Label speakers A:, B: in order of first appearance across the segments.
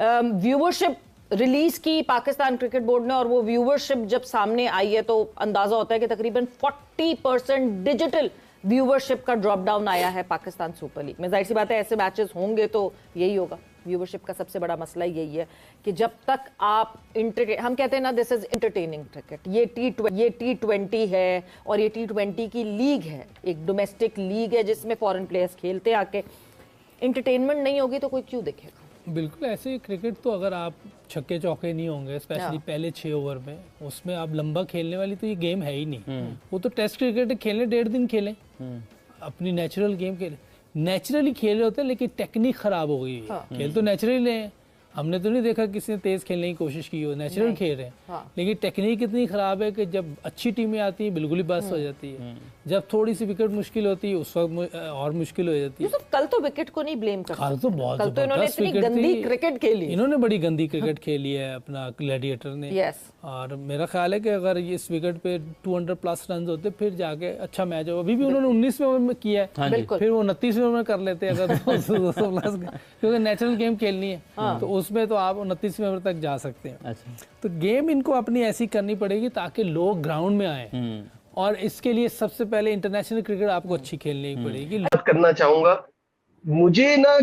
A: Viewership release की Pakistan cricket board ने, और वो व्यूवरशिप जब सामने आई है तो अंदाजा होता है कि तकरीबन 40% डिजिटल व्यूवरशिप का ड्रॉप डाउन आया है पाकिस्तान सुपर लीग में। जाहिर सी बात है ऐसे मैचेस होंगे तो यही होगा। व्यूवरशिप का सबसे बड़ा मसला यही है कि जब तक आप हम कहते हैं ना, दिस इज एंटरटेनिंग क्रिकेट, ये T20 है और ये T20 की लीग है, एक डोमेस्टिक लीग है जिसमें फॉरेन प्लेयर्स खेलते आके। एंटरटेनमेंट नहीं होगी तो कोई क्यों देखेगा?
B: बिल्कुल ऐसे क्रिकेट तो अगर आप छक्के चौके नहीं होंगे स्पेशली पहले 6 ओवर में, उसमें आप लंबा खेलने वाली तो ये गेम है ही नहीं। वो तो टेस्ट क्रिकेट खेलें, 1.5 दिन खेलें, अपनी नेचुरल गेम खेलें, नेचुरली खेल रहे होते हैं, लेकिन टेक्निक खराब हो गई है। खेल तो नेचुरली है, हमने तो नहीं देखा किसी ने तेज खेलने की कोशिश की हो, नेचुरल खेल रहे हैं। लेकिन टेक्निक इतनी खराब है कि जब अच्छी टीमें आती हैं बिल्कुल ही बस हो जाती है, जब थोड़ी सी विकेट मुश्किल होती है उस वक्त और मुश्किल हो जाती है।
A: कल तो विकेट को नहीं ब्लेम कर,
B: कल तो बहुत
A: कल तो इन्होंने इतनी गंदी क्रिकेट खेली,
B: इन्होंने बड़ी गंदी क्रिकेट खेली है अपना ग्लैडिएटर ने। और मेरा ख्याल है कि अगर इस विकेट पे 200 प्लस रन होते फिर जाके अच्छा मैच हो। अभी भी उन्होंने 19वें ओवर में किया है, फिर वो 29वें ओवर में कर लेते हैं अगर 200 प्लस, क्योंकि नेचुरल गेम खेलनी है तो उसमें तो आप 29वें ओवर तक जा सकते हैं। अच्छा। तो गेम इनको अपनी ऐसी करनी पड़ेगी ताकि लोग ग्राउंड में आए, और इसके लिए सबसे पहले इंटरनेशनल क्रिकेट आपको अच्छी खेलनी पड़ेगी।
C: बात करना चाहूंगा, मुझे ना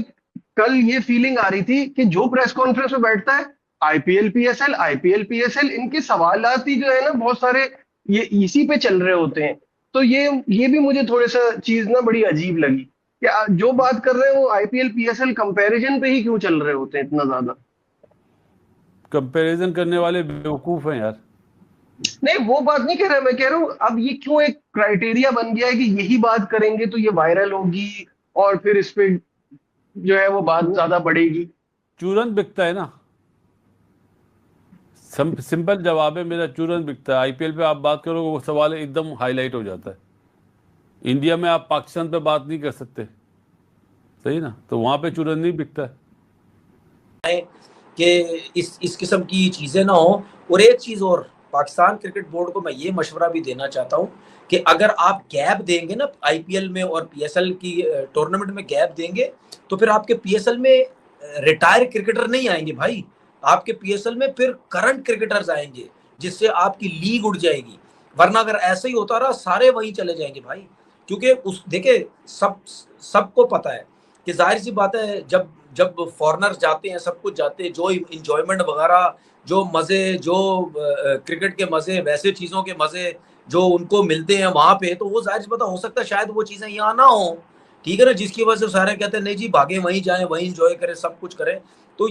C: कल ये फीलिंग आ रही थी कि जो प्रेस कॉन्फ्रेंस में बैठता है आईपीएल पीएसएल इनके सवालात ही जो है ना बहुत सारे ये इसी पे चल रहे होते हैं। तो ये भी मुझे थोड़ा सा चीज ना बड़ी अजीब लगी कि जो बात कर रहे हैं वो आईपीएल पीएसएल कंपैरिजन पे ही क्यों चल रहे होते हैं इतना ज्यादा।
D: कंपैरिजन करने वाले बेवकूफ हैं यार।
C: नहीं वो बात नहीं कह रहा, मैं कह रहा हूँ अब ये क्यों एक क्राइटेरिया बन गया है कि यही बात करेंगे तो ये वायरल होगी और फिर इस पे जो है वो बात ज्यादा बढ़ेगी।
D: चूरन बिकता है ना, सिंपल जवाब है मेरा, चूरन बिकता है। आईपीएल पे आप बात करोगे वो सवाल एकदम हाईलाइट हो जाता है। इंडिया में आप पाकिस्तान पे बात नहीं कर सकते, सही ना, तो वहां पे चूरन नहीं बिकता है
E: कि इस किस्म की चीजें ना हो। और एक चीज और, पाकिस्तान क्रिकेट बोर्ड को मैं ये मशवरा भी देना चाहता हूँ कि अगर आप गैप देंगे ना आईपीएल में और पीएसएल की टूर्नामेंट में गैप देंगे तो फिर आपके पीएसएल में रिटायर क्रिकेटर नहीं आएंगे भाई, आपके पीएसएल में फिर करंट क्रिकेटर्स आएंगे जिससे आपकी लीग उड़ जाएगी। वरना अगर ऐसे ही होता रहा सारे वहीं चले जाएंगे भाई, क्योंकि उस देखे सबको पता है कि जाहिर सी बात है जब फॉरेनर्स जाते हैं, सब कुछ जाते हैं, जो इंजॉयमेंट वगैरह, जो मजे, जो क्रिकेट के मजे, वैसे चीजों के मजे जो उनको मिलते हैं वहां पे, तो वो जाहिर सी बात हो सकता है शायद वो चीजें यहाँ ना हो, ठीक है ना, जिसकी वजह से सारे कहते हैं नहीं जी भागे वहीं जाएं, वहीं एंजॉय करें, सब कुछ करें। तो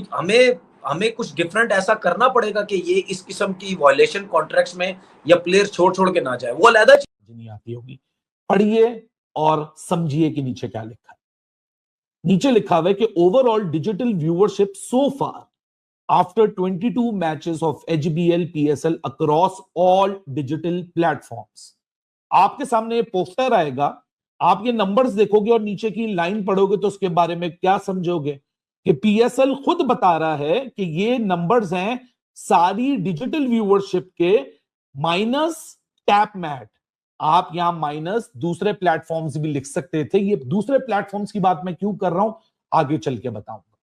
E: हमें कुछ डिफरेंट ऐसा करना पड़ेगा कि ये इस किस्म की वायलेशन कॉन्ट्रैक्ट्स में या प्लेयर छोड़ के ना जाए, वो अलग चीज
F: नहीं आती होगी। पढ़िए और समझिए कि नीचे क्या लिखा है। नीचे लिखा हुआ है कि overall digital viewership so far after 22 matches of HBL PSL across all digital platforms. आपके सामने पोस्टर आएगा, आप ये नंबर्स देखोगे और नीचे की लाइन पढ़ोगे तो उसके बारे में क्या समझोगे कि पीएसएल खुद बता रहा है कि ये नंबर्स हैं सारी डिजिटल व्यूअरशिप के माइनस टैप मैट। आप यहां माइनस दूसरे प्लेटफॉर्म्स भी लिख सकते थे। ये दूसरे प्लेटफॉर्म्स की बात मैं क्यों कर रहा हूं आगे चल के बताऊंगा।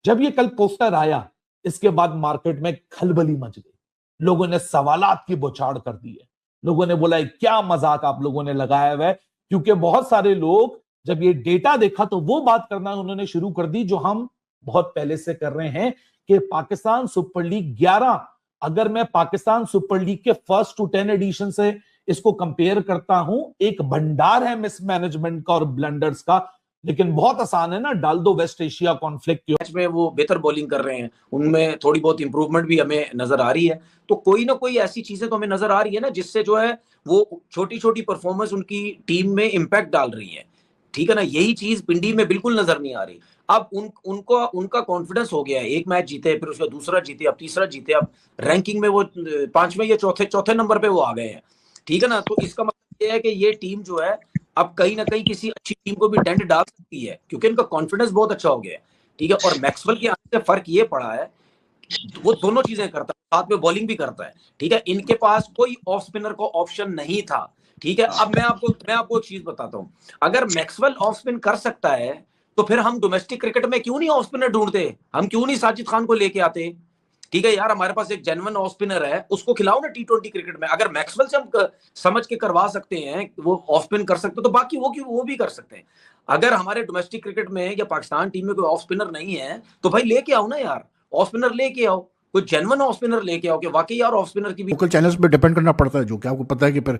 F: जब ये कल पोस्टर आया इसके बाद मार्केट में खलबली मच गई, लोगों ने सवालात की बौछार कर दी है। लोगों ने बोला क्या मजाक आप लोगों ने लगाया हुआ है, क्योंकि बहुत सारे लोग जब ये डेटा देखा तो वो बात करना उन्होंने शुरू कर दी जो हम बहुत पहले से कर रहे हैं कि पाकिस्तान सुपर लीग 11, अगर मैं पाकिस्तान सुपर लीग के फर्स्ट टू 10 एडिशन से इसको कंपेयर करता हूं, एक भंडार है मिसमैनेजमेंट का और ब्लंडर्स का। लेकिन बहुत आसान है ना, डाल दो वेस्ट एशिया कॉन्फ्लिक्ट
E: मैच में वो बेहतर बॉलिंग कर रहे हैं, उनमें थोड़ी बहुत इंप्रूवमेंट भी हमें नजर आ रही है। तो कोई ना कोई ऐसी चीजें तो हमें नजर आ रही है ना जिससे जो है वो छोटी छोटी परफॉर्मेंस उनकी टीम में इंपैक्ट डाल रही है, ठीक है ना। यही चीज पिंडी में बिल्कुल नजर नहीं आ रही। अब उनका कॉन्फिडेंस हो गया है, एक मैच जीते, फिर उसका दूसरा जीते, अब तीसरा जीते, अब रैंकिंग में वो 5वें या चौथे नंबर पे वो आ गए हैं, ठीक है ना। तो इसका मतलब ये है कि ये टीम जो है अब कहीं ना कहीं किसी अच्छी टीम को भी डेंट डाल सकती है, क्योंकि इनका कॉन्फिडेंस बहुत अच्छा हो गया है, ठीक है। और मैक्सवेल के आने से फर्क ये पड़ा है, वो दोनों चीजें करता है, साथ में बॉलिंग भी करता है, ठीक है। इनके पास कोई ऑफ स्पिनर को ऑप्शन नहीं था, ठीक है। अब मैं आपको एक चीज बताता हूं, अगर मैक्सवेल ऑफ स्पिन कर सकता है तो फिर हम डोमेस्टिक क्रिकेट में क्यों नहीं ऑफ स्पिनर ढूंढते? हम क्यों नहीं साजिद खान को लेके आते? ठीक है यार, हमारे पास एक जेन्युइन ऑफ स्पिनर है, उसको खिलाओ ना T20 क्रिकेट में। अगर मैक्सवेल से हम समझ के करवा सकते हैं, वो ऑफ स्पिन कर सकते, तो बाकी वो भी कर सकते हैं। अगर हमारे डोमेस्टिक क्रिकेट में या पाकिस्तान टीम में कोई ऑफ स्पिनर नहीं है, तो भाई लेके आओ ना यार, ऑफ स्पिनर लेके आओ, कोई जेन्युइन ऑफ स्पिनर लेके आओ कि वाकई यार ऑफ स्पिनर की भी।
G: लोकल चैनल्स पे डिपेंड करना पड़ता है, जो कि आपको पता है कि फिर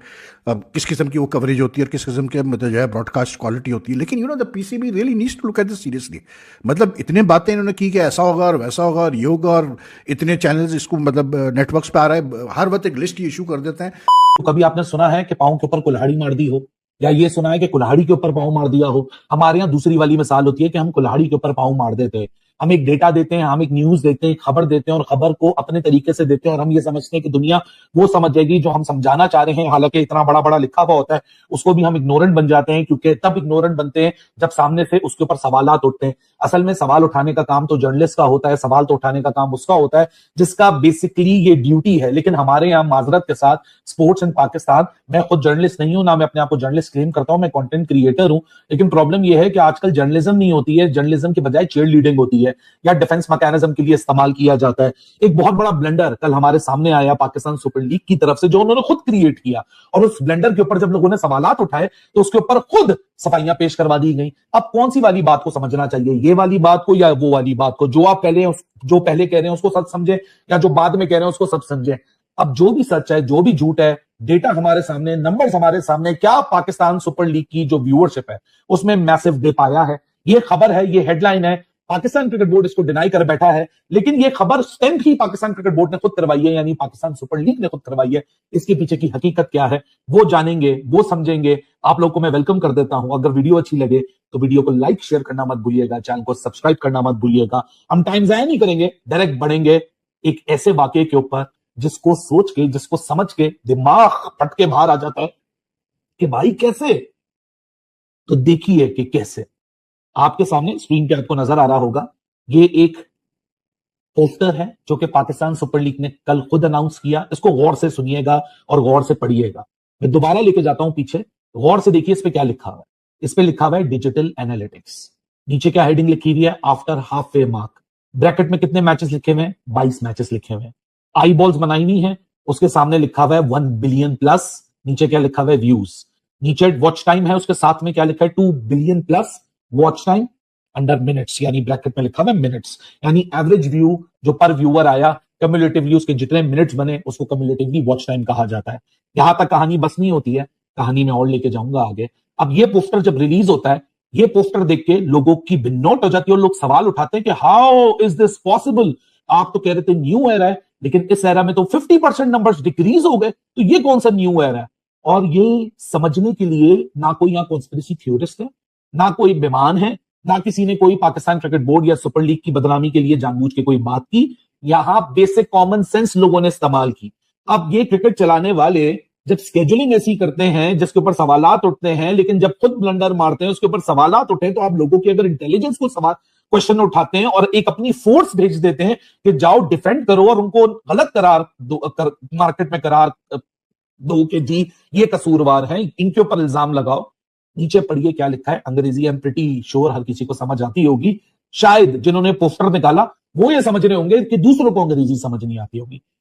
G: किस किस्म की वो कवरेज होती है और किस किस्म के मतलब जो है ब्रॉडकास्ट क्वालिटी होती है। लेकिन the PCB really needs to look at this seriously. मतलब इतने बातें इन्होंने की कि ऐसा होगा और वैसा होगा और ये होगा, और इतने चैनल्स इसको मतलब नेटवर्क्स पे आ रहा है, हर वक्त एक लिस्ट इशू कर देते हैं।
F: तो कभी आपने सुना है कि पाँव के ऊपर कुल्हाड़ी मार दी हो, या ये सुना है कि कुल्हाड़ी के ऊपर पाँव मार दिया हो? हमारे यहाँ दूसरी वाली मिसाल होती है कि हम कुल्हाड़ी के ऊपर पाँव मार देते हैं। हम एक डेटा देते हैं, हम एक न्यूज देते हैं, खबर देते हैं, और खबर को अपने तरीके से देते हैं, और हम ये समझते हैं कि दुनिया वो समझ जाएगी जो हम समझाना चाह रहे हैं। हालांकि इतना बड़ा बड़ा लिखा हुआ होता है, उसको भी हम इग्नोरेंट बन जाते हैं, क्योंकि तब इग्नोरेंट बनते हैं जब सामने से उसके ऊपर सवालात उठते हैं। असल में सवाल उठाने का काम तो जर्नलिस्ट का होता है, सवाल तो उठाने का काम उसका होता है जिसका बेसिकली ये ड्यूटी है। लेकिन हमारे यहाँ माजरत के साथ स्पोर्ट्स इन पाकिस्तान, मैं खुद जर्नलिस्ट नहीं हूं, ना मैं अपने आप को जर्नलिस्ट क्लेम करता हूं, मैं कंटेंट क्रिएटर हूं, लेकिन प्रॉब्लम यह है कि आजकल जर्नलिज्म नहीं होती है, जर्नलिज्म के बजाय चीयर लीडिंग होती है या डिफेंस मैकेनिज्म के लिए इस्तेमाल किया जाता है। एक बहुत बड़ा ब्लेंडर कल हमारे सामने आया पाकिस्तान सुपर लीग की तरफ से, जो उन्होंने खुद क्रिएट किया, और उस ब्लेंडर के ऊपर जब लोगों ने सवालात उठाए तो उसके ऊपर खुद सफाइयां पेश करवा दी गई। अब कौन सी वाली बात को समझना चाहिए, ये वाली बात को या वो वाली बात को? जो आप जो पहले कह रहे हैं उसको सच समझे, या जो बाद में कह रहे हैं उसको सच समझे? अब जो भी सच है, जो भी झूठ है, डेटा हमारे सामने, नंबर्स हमारे सामने। क्या पाकिस्तान सुपर लीग की जो व्यूअरशिप है उसमें मैसिव डिप आया है? ये खबर है, ये हेडलाइन है, पाकिस्तान क्रिकेट बोर्ड इसको डिनाई कर बैठा है, लेकिन ये खबर स्टैंप ही पाकिस्तान क्रिकेट बोर्ड ने खुद करवाई है, यानी पाकिस्तान सुपर लीग ने खुद करवाई है। इसके पीछे की हकीकत क्या है वो जानेंगे, वो समझेंगे। आप लोगों को मैं वेलकम कर देता हूं। अगर वीडियो अच्छी लगे तो वीडियो को लाइक शेयर करना मत भूलिएगा, चैनल को सब्सक्राइब करना मत भूलिएगा। हम टाइम जाया नहीं करेंगे, डायरेक्ट बढ़ेंगे एक ऐसे वाकये के ऊपर जिसको सोच के, जिसको समझ के दिमाग फट के बाहर आ जाता है कि भाई कैसे। तो देखिए कि कैसे। आपके सामने स्क्रीन पे आपको नजर आ रहा होगा, ये एक पोस्टर है जो कि पाकिस्तान सुपर लीग ने कल खुद अनाउंस किया। इसको गौर से सुनिएगा और गौर से पढ़िएगा। मैं दोबारा लेके जाता हूं पीछे, गौर से देखिए इस पे क्या लिखा हुआ है। इस पे लिखा हुआ है डिजिटल एनालिटिक्स। नीचे क्या हेडिंग लिखी हुई है? After half way mark. Bracket में कितने मैचेस लिखे हुए हैं? 22 मैचेस लिखे हुए हैं। आई बॉल्स बनाई नहीं है, उसके सामने लिखा हुआ है 1 बिलियन प्लस। नीचे क्या लिखा हुआ है? व्यूज। नीचे वॉच टाइम है, उसके साथ में क्या लिखा है? 2 billion plus watch time under minutes, यानी ब्रैकेट में लिखा हुआ है मिनट्स, यानी एवरेज व्यू जो पर व्यूअर आया, कम्युलेटिवली उसके जितने मिनट्स बने उसको कम्युलेटिवली वॉच टाइम कहा जाता है। यहां तक कहानी बस नहीं होती है, कहानी में और लेके जाऊंगा आगे। अब ये पोस्टर जब रिलीज होता है, ये पोस्टर देख के लोगों की भिन्नोट हो जाती है और लोग सवाल उठाते हैं कि हाउ इज दिस पॉसिबल? आप तो कह रहे थे न्यू एरा है, लेकिन इस एरा में तो 50% नंबर्स डिक्रीज हो गए, तो ये कौन सा न्यू एरा है? और ये समझने के लिए ना कोई यहाँ कॉन्स्पिरेसी थ्योरिस्ट है, ना कोई बेमान है, ना किसी ने कोई पाकिस्तान क्रिकेट बोर्ड या सुपर लीग की बदनामी के लिए जानबूझ के कोई बात की। यहां बेसिक कॉमन सेंस लोगों ने इस्तेमाल की। अब ये क्रिकेट चलाने वाले जब स्केजुलिंग ऐसी करते हैं जिसके ऊपर सवालात उठते हैं, लेकिन जब खुद ब्लंडर मारते हैं उसके ऊपर सवालात उठे, तो आप लोगों की अगर इंटेलिजेंस को सवाल क्वेश्चन उठाते हैं और एक अपनी फोर्स भेज देते हैं कि जाओ डिफेंड करो और उनको गलत करार मार्केट में करार दो कि जी ये कसूरवार है, इनके ऊपर इल्जाम लगाओ। नीचे पढ़िए क्या लिखा है। अंग्रेजी आई एम प्रिटी श्योर हर किसी को समझ आती होगी। शायद जिन्होंने पोस्टर निकाला वो ये समझ रहे होंगे कि दूसरों को अंग्रेजी समझ नहीं आती होगी।